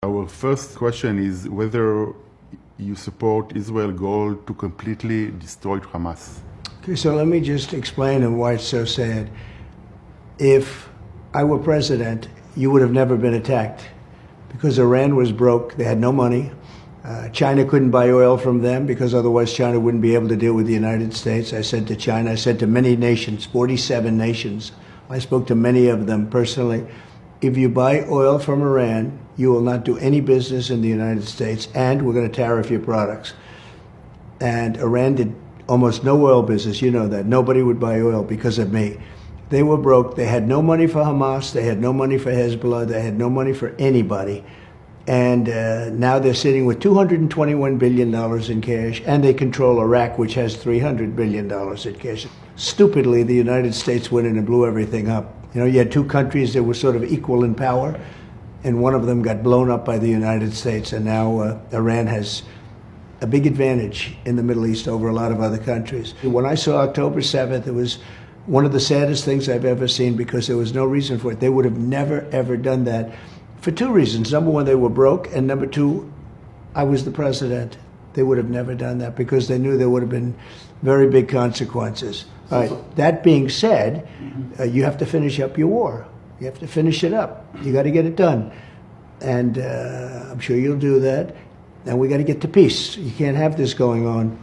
Our first question is whether you support Israel's goal to completely destroy Hamas. Okay, so let me just explain why it's so sad. If I were president, you would have never been attacked because Iran was broke. They had no money. China couldn't buy oil from them because otherwise China wouldn't be able to deal with the United States. I said to China, I said to many nations, 47 nations, I spoke to many of them personally, if you buy oil from Iran, you will not do any business in the United States, and we're going to tariff your products. And Iran did almost no oil business. You know that. Nobody would buy oil because of me. They were broke. They had no money for Hamas. They had no money for Hezbollah. They had no money for anybody. And now they're sitting with $221 billion in cash, and they control Iraq, which has $300 billion in cash. Stupidly, the United States went in and blew everything up. You know, you had two countries that were sort of equal in power, and one of them got blown up by the United States, and now Iran has a big advantage in the Middle East over a lot of other countries. When I saw October 7th, it was one of the saddest things I've ever seen because there was no reason for it. They would have never, ever done that for two reasons. Number one, they were broke, and number two, I was the president. They would have never done that because they knew there would have been very big consequences. All right. That being said, you have to finish up your war. You have to finish it up. You got to get it done. And I'm sure you'll do that. And we got to get to peace. You can't have this going on.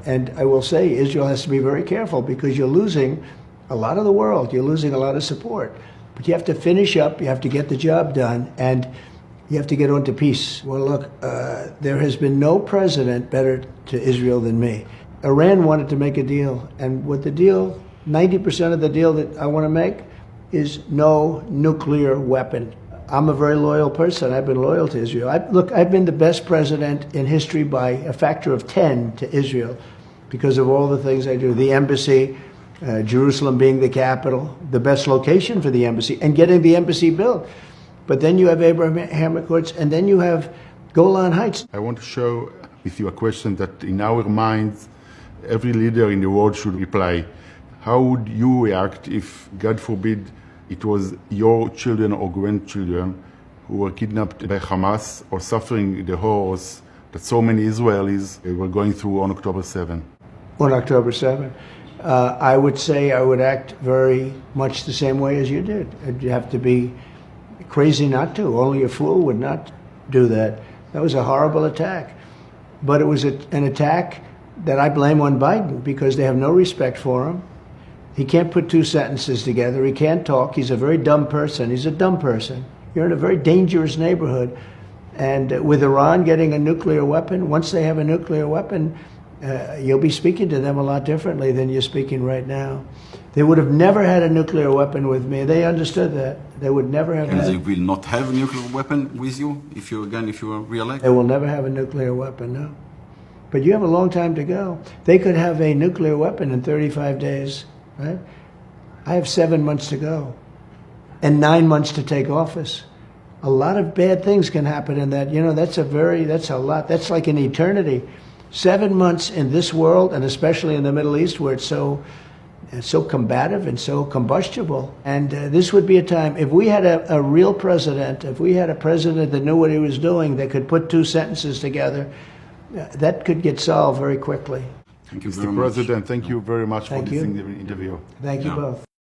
And I will say Israel has to be very careful because you're losing a lot of the world. You're losing a lot of support. But you have to finish up. You have to get the job done. And you have to get on to peace. Well, look, there has been no president better to Israel than me. Iran wanted to make a deal. And what the deal, 90% of the deal that I want to make is no nuclear weapon. I'm a very loyal person. I've been loyal to Israel. Look, I've been the best president in history by a factor of 10 to Israel because of all the things I do. The embassy, Jerusalem being the capital, the best location for the embassy, and getting the embassy built. But then you have Abraham Accords, and then you have Golan Heights. I want to show with you a question that in our minds, every leader in the world should reply. How would you react if, God forbid, it was your children or grandchildren who were kidnapped by Hamas or suffering the horrors that so many Israelis were going through on October 7? On October 7? I would say I would act very much the same way as you did. You'd have to be crazy not to. Only a fool would not do that. That was a horrible attack. But it was an attack that I blame on Biden because they have no respect for him. He can't put two sentences together. He can't talk. He's a very dumb person. He's a dumb person. You're in a very dangerous neighborhood. And with Iran getting a nuclear weapon, once they have a nuclear weapon, you'll be speaking to them a lot differently than you're speaking right now. They would have never had a nuclear weapon with me. They understood that. They would never have And they will not have a nuclear weapon with you if you are re-elected? They will never have a nuclear weapon, no. But you have a long time to go. They could have a nuclear weapon in 35 days, right? I have 7 months to go and 9 months to take office. A lot of bad things can happen in that. You know, that's a lot. That's like an eternity. 7 months in this world, and especially in the Middle East where it's so combative and so combustible. And this would be a time, if we had a real president, if we had a president that knew what he was doing, that could put two sentences together, that could get solved very quickly. Thank you Mr. President, thank you very much for this you. interview. Thank you both.